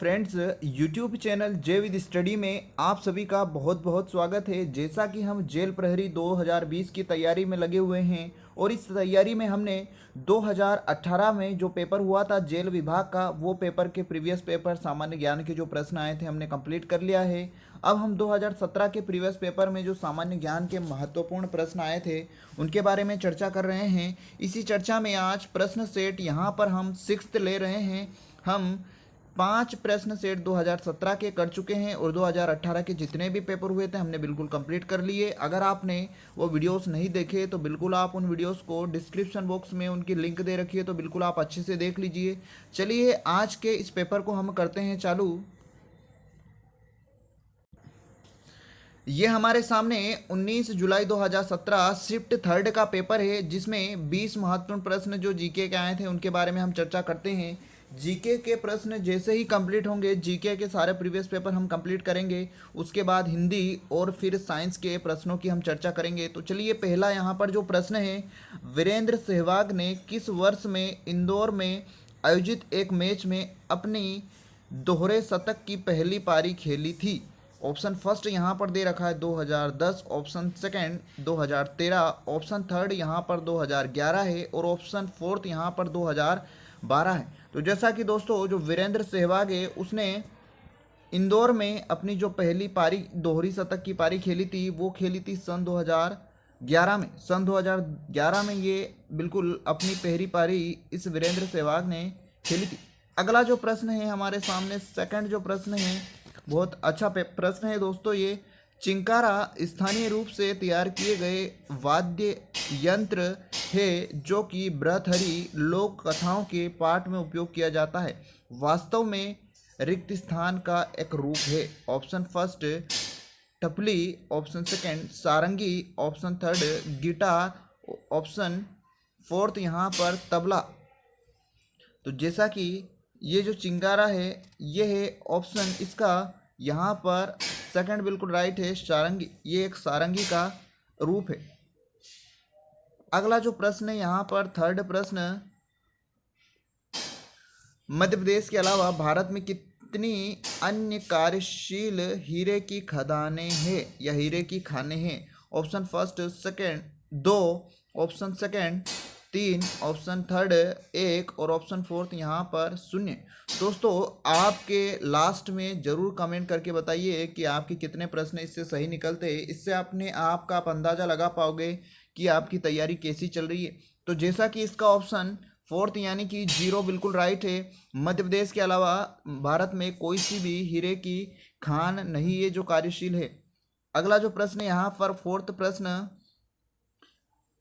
Friends, YouTube channel J with study में आप सभी का बहुत बहुत स्वागत है। जैसा कि हम जेल प्रहरी 2020 की तैयारी में लगे हुए हैं और इस तैयारी में हमने 2018 में जो पेपर हुआ था जेल विभाग का, वो पेपर के प्रीवियस पेपर सामान्य ज्ञान के जो प्रश्न आए थे हमने कंप्लीट कर लिया है। अब हम 2017 के प्रीवियस पेपर में जो सामान्य ज्ञान के महत्वपूर्ण प्रश्न आए थे उनके बारे में चर्चा कर रहे हैं। इसी चर्चा में आज प्रश्न सेट यहाँ पर हम 6th ले रहे हैं। हम 5 प्रश्न सेट 2017 के कर चुके हैं और 2018 के जितने भी पेपर हुए थे हमने बिल्कुल कंप्लीट कर लिए। अगर आपने वो वीडियोस नहीं देखे तो बिल्कुल आप उन वीडियोस को डिस्क्रिप्शन बॉक्स में उनकी लिंक दे रखी है, तो बिल्कुल आप अच्छे से देख लीजिए। चलिए आज के इस पेपर को हम करते हैं चालू। ये हमारे सामने 19 जुलाई 2017 शिफ्ट थर्ड का पेपर है, जिसमें 20 महत्वपूर्ण प्रश्न जो जीके के आए थे उनके बारे में हम चर्चा करते हैं। जीके के प्रश्न जैसे ही कंप्लीट होंगे, जीके के सारे प्रीवियस पेपर हम कंप्लीट करेंगे, उसके बाद हिंदी और फिर साइंस के प्रश्नों की हम चर्चा करेंगे। तो चलिए, पहला यहाँ पर जो प्रश्न है, वीरेंद्र सहवाग ने किस वर्ष में इंदौर में आयोजित एक मैच में अपनी दोहरे शतक की पहली पारी खेली थी? ऑप्शन फर्स्ट यहाँ पर दे रखा है 2010, ऑप्शन सेकंड 2013, ऑप्शन थर्ड यहाँ पर 2011 है और ऑप्शन फोर्थ यहाँ पर 2012 है। तो जैसा कि दोस्तों, जो वीरेंद्र सहवाग है उसने इंदौर में अपनी जो पहली पारी दोहरी शतक की पारी खेली थी वो खेली थी सन 2011 में। सन 2011 में ये बिल्कुल अपनी पहली पारी इस वीरेंद्र सहवाग ने खेली थी। अगला जो प्रश्न है हमारे सामने, सेकंड जो प्रश्न है, बहुत अच्छा प्रश्न है दोस्तों। ये चिंकारा स्थानीय रूप से तैयार किए गए वाद्य यंत्र है जो कि भर्तृहरि लोक कथाओं के पाठ में उपयोग किया जाता है। वास्तव में रिक्त स्थान का एक रूप है। ऑप्शन फर्स्ट टपली, ऑप्शन सेकंड सारंगी, option third guitar, option fourth यहाँ पर तबला। तो जैसा कि ये जो चिंगारा है ये है ऑप्शन इसका यहाँ पर सेकंड बिल्कुल राइट है, सारंगी। ये एक सारंगी का रूप है। अगला जो प्रश्न है यहाँ पर थर्ड प्रश्न, मध्य प्रदेश के अलावा भारत में कितनी अन्य कार्यशील हीरे की खदानें हैं या हीरे की खानें हैं? Option first second 2, option second 3, option third 1 और ऑप्शन फोर्थ यहाँ पर 0। दोस्तों, आपके लास्ट में जरूर कमेंट करके बताइए कि आपके कितने प्रश्न इससे सही निकलते हैं। इससे अपने आप का आप अंदाज़ा लगा पाओगे कि आपकी तैयारी कैसी चल रही है। तो जैसा कि इसका ऑप्शन फोर्थ यानी कि 0 बिल्कुल राइट है। मध्य प्रदेश के अलावा भारत में कोई सी भी हीरे की खान नहीं है जो कार्यशील है। अगला जो प्रश्न है यहाँ पर फोर्थ प्रश्न,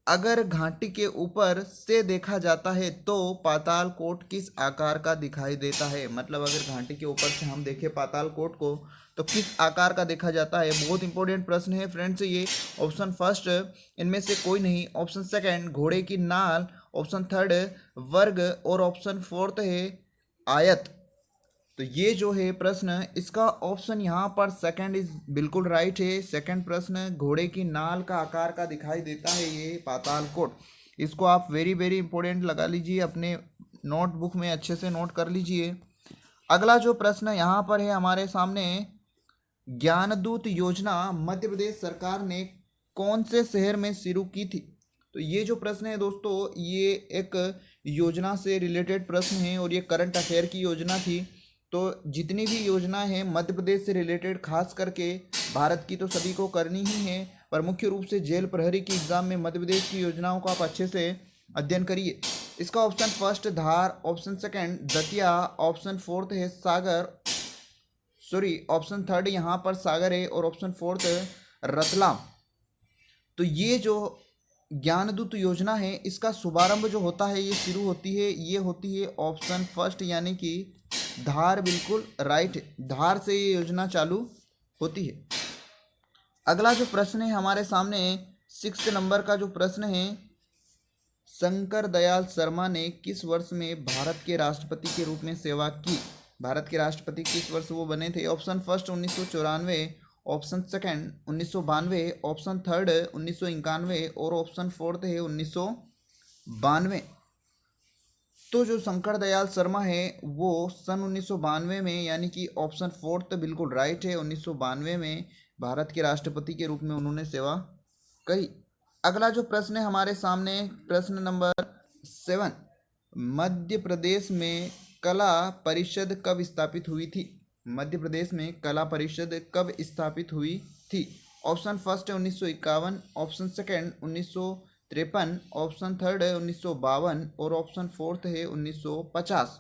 अगर घाटी के ऊपर से देखा जाता है तो पाताल कोट किस आकार का दिखाई देता है? मतलब अगर घाटी के ऊपर से हम देखें पाताल कोट को तो किस आकार का देखा जाता है? बहुत इंपॉर्टेंट प्रश्न है फ्रेंड्स ये। ऑप्शन फर्स्ट इनमें से कोई नहीं, ऑप्शन सेकंड घोड़े की नाल, ऑप्शन थर्ड वर्ग और ऑप्शन फोर्थ है आयत। तो ये जो है प्रश्न, इसका ऑप्शन यहाँ पर सेकंड इज बिल्कुल राइट है। सेकंड प्रश्न, घोड़े की नाल का आकार का दिखाई देता है ये पाताल कोट। इसको आप वेरी वेरी इंपॉर्टेंट लगा लीजिए, अपने नोटबुक में अच्छे से नोट कर लीजिए। अगला जो प्रश्न यहाँ पर है हमारे सामने, ज्ञानदूत योजना मध्य प्रदेश सरकार ने कौन से शहर में शुरू की थी? तो ये जो प्रश्न है दोस्तों, ये एक योजना से रिलेटेड प्रश्न है और ये करंट अफेयर की योजना थी। तो जितनी भी योजना है मध्य प्रदेश से रिलेटेड, खास करके भारत की तो सभी को करनी ही है, पर मुख्य रूप से जेल प्रहरी की एग्जाम में मध्य प्रदेश की योजनाओं को आप अच्छे से अध्ययन करिए। इसका option first Dhar, option second Datia, option fourth है सागर, ऑप्शन थर्ड यहाँ पर सागर है और ऑप्शन फोर्थ रतलाम। तो ये जो ज्ञानदूत योजना है इसका शुभारंभ जो होता है, ये शुरू होती है, ये होती है ऑप्शन फर्स्ट यानी कि धार बिल्कुल राइट है। धार से ये योजना चालू होती है। अगला जो प्रश्न है हमारे सामने 6 नंबर का जो प्रश्न है, शंकर दयाल शर्मा ने किस वर्ष में भारत के राष्ट्रपति के रूप में सेवा की? भारत के राष्ट्रपति किस वर्ष वो बने थे? Option first 1994, option second 1992, option third 1991 और ऑप्शन फोर्थ है 1992। तो जो शंकर दयाल शर्मा है वो सन 1992 में, यानी कि ऑप्शन फोर्थ बिल्कुल राइट है, 1992 में भारत के राष्ट्रपति के रूप में उन्होंने सेवा करी। अगला जो प्रश्न है हमारे सामने, प्रश्न नंबर 7, मध्य प्रदेश में कला परिषद कब स्थापित हुई थी? मध्य प्रदेश में कला परिषद कब स्थापित हुई थी? ऑप्शन फर्स्ट है 1951, ऑप्शन सेकंड 1953, ऑप्शन थर्ड है 1952 और ऑप्शन फोर्थ है 1950।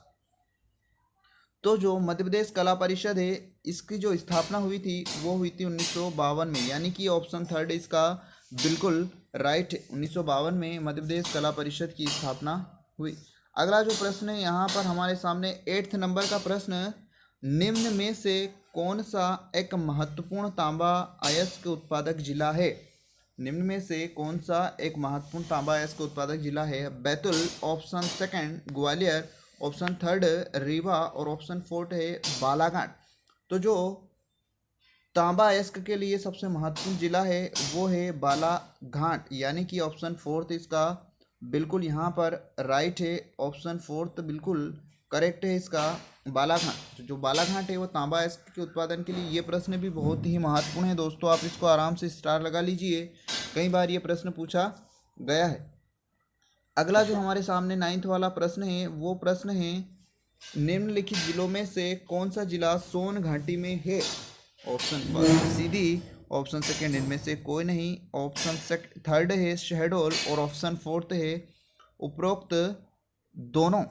तो जो मध्य प्रदेश कला परिषद है इसकी जो स्थापना हुई थी वो हुई थी 1952 में, यानी कि ऑप्शन थर्ड इसका बिल्कुल राइट। 1952 में मध्य प्रदेश कला परिषद की स्थापना हुई। अगला जो प्रश्न है यहाँ पर हमारे सामने 8th नंबर का प्रश्न, निम्न में से कौन सा एक महत्वपूर्ण तांबा अयस्क उत्पादक जिला है? निम्न में से कौन सा एक महत्वपूर्ण तांबा अयस्क उत्पादक जिला है? Betul, option second Gwalior, option third Rewa और ऑप्शन फोर्थ है बालाघाट। तो जो तांबा अयस्क के लिए सबसे महत्वपूर्ण जिला है वो है बालाघाट, यानी कि ऑप्शन फोर्थ इसका बिल्कुल यहाँ पर राइट है। ऑप्शन फोर्थ बिल्कुल करेक्ट है इसका बालाघाट। तो जो बालाघाट है वो तांबा अयस्क के उत्पादन के लिए, ये प्रश्न भी बहुत ही महत्वपूर्ण है दोस्तों, आप इसको आराम से स्टार लगा लीजिए, कई बार ये प्रश्न पूछा गया है। अगला जो हमारे सामने 9th वाला प्रश्न है वो प्रश्न है, निम्नलिखित जिलों में से कौन सा जिला सोन घाटी में है? ऑप्शन फर्स्ट सीधी, ऑप्शन सेकंड इनमें से कोई नहीं, ऑप्शन थर्ड है शहडोल और ऑप्शन फोर्थ है उपरोक्त दोनों।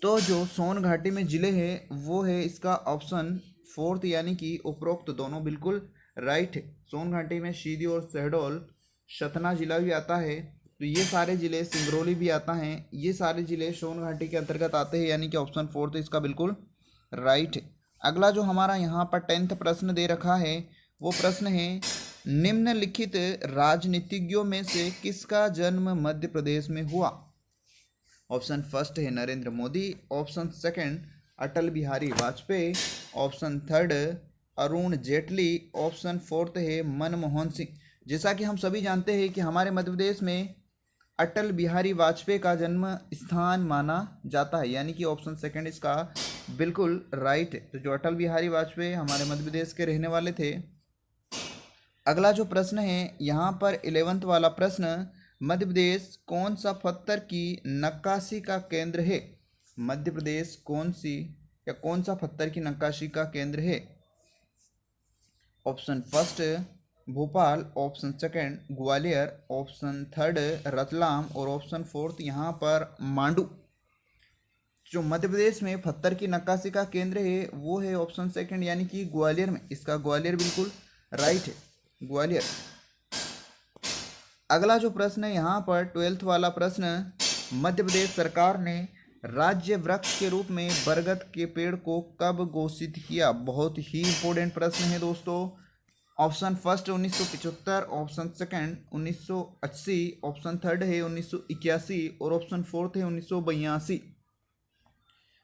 तो जो सोन घाटी में जिले हैं वो है इसका ऑप्शन फोर्थ, यानी कि उपरोक्त दोनों बिल्कुल राइट है। सोन घाटी में सीधी और शहडोल, सतना जिला भी आता है, तो ये सारे जिले, सिंगरौली भी आता है, ये सारे जिले सोन घाटी के अंतर्गत आते हैं, यानी कि ऑप्शन फोर्थ इसका बिल्कुल राइट है। अगला जो हमारा यहाँ पर 10th प्रश्न दे रखा है वो प्रश्न है, निम्नलिखित राजनीतिज्ञों में से किसका जन्म मध्य प्रदेश में हुआ? ऑप्शन फर्स्ट है Narendra Modi, option second Atal Bihari Vajpayee, option third Arun Jaitley, option fourth है मनमोहन सिंह। जैसा कि हम सभी जानते हैं कि हमारे मध्य प्रदेश में अटल बिहारी वाजपेयी का जन्म स्थान माना जाता है, यानी कि ऑप्शन सेकंड इसका बिल्कुल राइट है। तो जो अटल बिहारी वाजपेयी हमारे मध्य प्रदेश के रहने वाले थे। अगला जो प्रश्न है यहाँ पर 11th वाला प्रश्न, मध्य प्रदेश कौन सा पत्थर की नक्काशी का केंद्र है? मध्य प्रदेश कौन सी या कौन सा पत्थर की नक्काशी का केंद्र है? Option first Bhopal, option second Gwalior, option third Ratlam और ऑप्शन फोर्थ यहाँ पर मांडू। जो मध्य प्रदेश में पत्थर की नक्काशी का केंद्र है वो है ऑप्शन सेकंड, यानी कि ग्वालियर में, इसका ग्वालियर बिल्कुल राइट है, ग्वालियर। अगला जो प्रश्न है यहाँ पर 12th वाला प्रश्न, मध्य प्रदेश सरकार ने राज्य वृक्ष के रूप में बरगद के पेड़ को कब घोषित किया? बहुत ही इंपॉर्टेंट प्रश्न है दोस्तों। Option first 1975, option second 1980, option third है 1981 और ऑप्शन फोर्थ है 1982।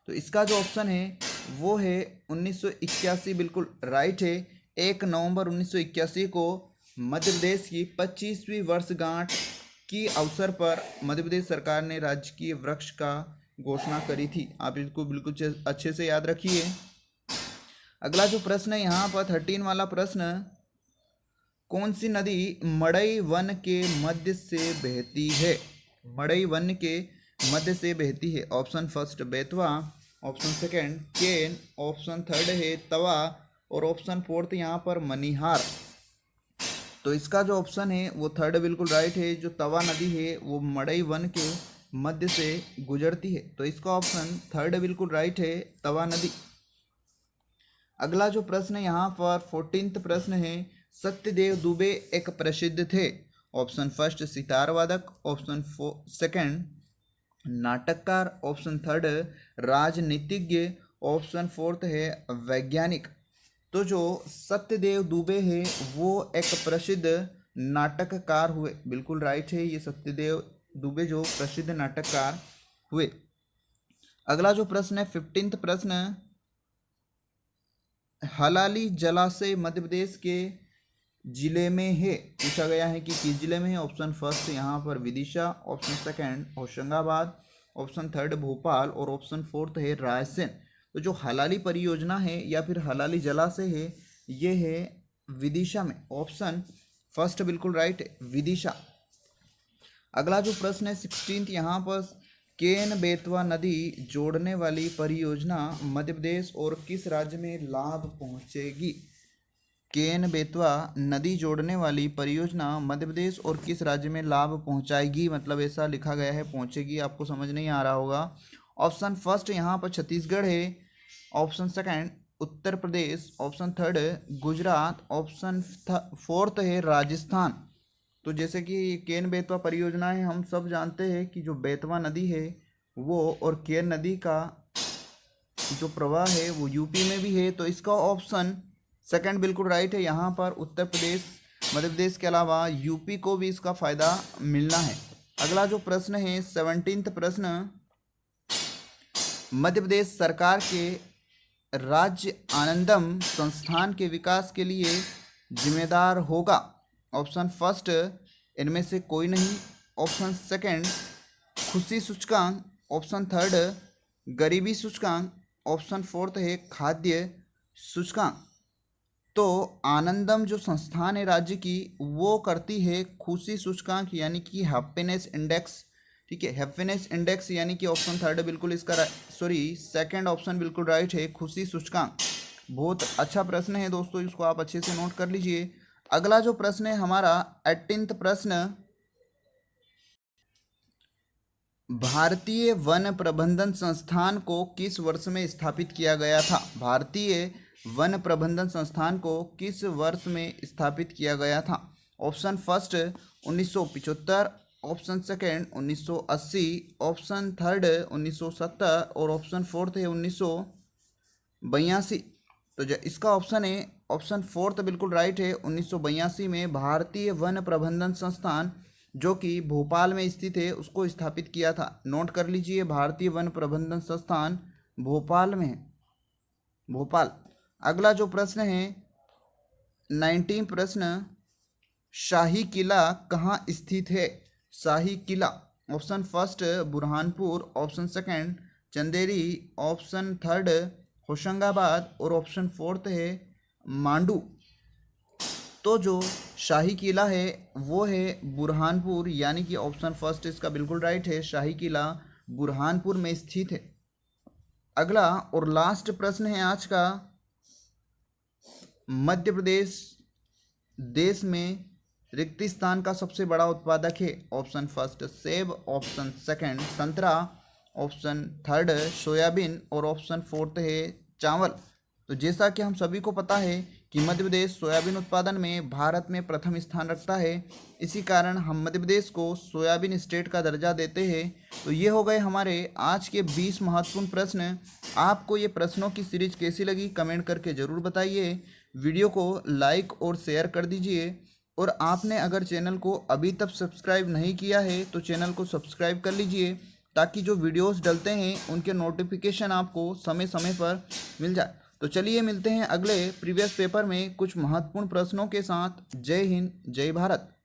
तो इसका जो ऑप्शन है वो है 1981 बिल्कुल राइट है। 1 नवंबर 1981 को मध्य प्रदेश की 25वीं वर्षगांठ की अवसर पर मध्य प्रदेश सरकार ने राजकीय वृक्ष का घोषणा करी थी। आप इसको बिल्कुल अच्छे से याद रखिए। अगला जो प्रश्न है यहाँ पर 13 वाला प्रश्न, कौन सी नदी मड़ई वन के मध्य से बहती है? मड़ई वन के मध्य से बहती है। Option first Betwa, option second Ken, option third है तवा और ऑप्शन फोर्थ यहाँ पर मनिहार। तो इसका जो ऑप्शन है वो थर्ड बिल्कुल राइट है। जो तवा नदी है वो मड़ई वन के मध्य से गुजरती है, तो इसका ऑप्शन थर्ड बिल्कुल राइट है, तवा नदी। अगला जो प्रश्न है यहाँ पर 14th प्रश्न है, सत्यदेव दुबे एक प्रसिद्ध थे। ऑप्शन फर्स्ट सितार वादक, ऑप्शन सेकंड नाटककार, ऑप्शन थर्ड राजनीतिज्ञ, ऑप्शन फोर्थ है वैज्ञानिक। तो जो सत्यदेव दुबे है वो एक प्रसिद्ध नाटककार हुए, बिल्कुल राइट है, ये सत्यदेव दुबे जो प्रसिद्ध नाटककार हुए। अगला जो प्रश्न है 15th प्रश्न, हलाली जलाशय मध्य प्रदेश के जिले में है। पूछा गया है कि किस जिले में है। ऑप्शन फर्स्ट यहाँ पर Vidisha, option second Hoshangabad, option third Bhopal और ऑप्शन फोर्थ है रायसेन। तो जो हलाली परियोजना है या फिर हलाली जलाशय है ये है विदिशा में। ऑप्शन फर्स्ट बिल्कुल राइट है, विदिशा। अगला जो प्रश्न है 16th यहाँ पर, केन बेतवा नदी जोड़ने वाली परियोजना मध्य प्रदेश और किस राज्य में लाभ पहुंचेगी? केन बेतवा नदी जोड़ने वाली परियोजना मध्य प्रदेश और किस राज्य में लाभ पहुंचाएगी, मतलब ऐसा लिखा गया है, पहुंचेगी आपको समझ नहीं आ रहा होगा। ऑप्शन फर्स्ट यहाँ पर छत्तीसगढ़ है, option second Uttar Pradesh, option third Gujarat, option fourth है राजस्थान। तो जैसे कि केन बेतवा परियोजना है, हम सब जानते हैं कि जो बेतवा नदी है वो और केन नदी का जो प्रवाह है वो यूपी में भी है। तो इसका ऑप्शन सेकंड बिल्कुल राइट है। यहाँ पर उत्तर प्रदेश मध्य प्रदेश के अलावा यूपी को भी इसका फायदा मिलना है। अगला जो प्रश्न है 17th प्रश्न, मध्य प्रदेश सरकार के राज्य आनंदम संस्थान के विकास के लिए जिम्मेदार होगा? ऑप्शन फर्स्ट इनमें से कोई नहीं, ऑप्शन सेकंड खुशी सूचकांक, ऑप्शन थर्ड गरीबी सूचकांक, ऑप्शन फोर्थ है खाद्य सूचकांक। तो आनंदम जो संस्थान है राज्य की वो करती है खुशी सूचकांक यानी कि हैप्पीनेस इंडेक्स। ठीक है, हैप्पीनेस इंडेक्स यानी कि ऑप्शन थर्ड बिल्कुल इसका सेकंड ऑप्शन बिल्कुल राइट है, खुशी सूचकांक। बहुत अच्छा प्रश्न है दोस्तों, इसको आप अच्छे से नोट कर लीजिए। अगला जो प्रश्न है हमारा 18th प्रश्न, भारतीय वन प्रबंधन संस्थान को किस वर्ष में स्थापित किया गया था? भारतीय वन प्रबंधन संस्थान को किस वर्ष में स्थापित किया गया था? Option first 1975, option second 1980, option third 1970 और ऑप्शन फोर्थ है 1982। तो जो इसका ऑप्शन है ऑप्शन फोर्थ बिल्कुल राइट है। 1982 में भारतीय वन प्रबंधन संस्थान जो कि भोपाल में स्थित है उसको स्थापित किया था। नोट कर लीजिए, भारतीय वन प्रबंधन संस्थान भोपाल में है, भोपाल। अगला जो प्रश्न है 19 प्रश्न, शाही किला कहाँ स्थित है? शाही किला, option first Burhanpur, option second Chanderi, option third Hoshangabad और ऑप्शन फोर्थ है मांडू। तो जो शाही किला है वो है बुरहानपुर, यानी कि ऑप्शन फर्स्ट इसका बिल्कुल राइट है, शाही किला बुरहानपुर में स्थित है। अगला और लास्ट प्रश्न है आज का, मध्य प्रदेश देश में रिक्त स्थान का सबसे बड़ा उत्पादक है? ऑप्शन फर्स्ट सेब, ऑप्शन सेकंड संतरा, ऑप्शन थर्ड सोयाबीन और ऑप्शन फोर्थ है चावल। तो जैसा कि हम सभी को पता है कि मध्य प्रदेश सोयाबीन उत्पादन में भारत में प्रथम स्थान रखता है, इसी कारण हम मध्य प्रदेश को सोयाबीन स्टेट का दर्जा देते हैं। तो ये हो गए हमारे आज के 20 महत्वपूर्ण प्रश्न। आपको ये प्रश्नों की सीरीज कैसी लगी कमेंट करके ज़रूर बताइए। वीडियो को लाइक और शेयर कर दीजिए, और आपने अगर चैनल को अभी तक सब्सक्राइब नहीं किया है तो चैनल को सब्सक्राइब कर लीजिए, ताकि जो वीडियोस डलते हैं उनके नोटिफिकेशन आपको समय समय पर मिल जाए। तो चलिए मिलते हैं अगले प्रीवियस पेपर में कुछ महत्वपूर्ण प्रश्नों के साथ। जय हिंद, जय भारत।